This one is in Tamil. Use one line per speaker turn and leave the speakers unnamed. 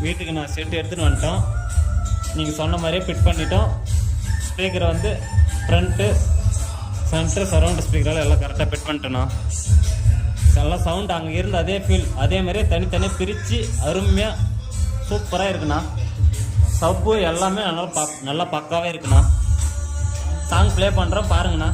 வீட்டுக்கு நான் செட் எடுத்துகிட்டு வந்துட்டோம். நீங்கள் சொன்ன மாதிரியே ஃபிட் பண்ணிட்டோம். ஸ்பீக்கரை வந்து ஃப்ரண்ட்டு சென்டர் சரௌண்ட் ஸ்பீக்கரால் எல்லாம் கரெக்டாக ஃபிட் பண்ணிட்டேண்ணா. எல்லாம் சவுண்ட் அங்கே இருந்து அதே ஃபீல் அதே மாதிரியே தனித்தனியாக பிரித்து அருமையாக சூப்பராக இருக்குண்ணா. சப்பு எல்லாமே நல்லா பக்காவே இருக்குண்ணா. சாங் ப்ளே பண்ணுறோம் பாருங்கண்ணா.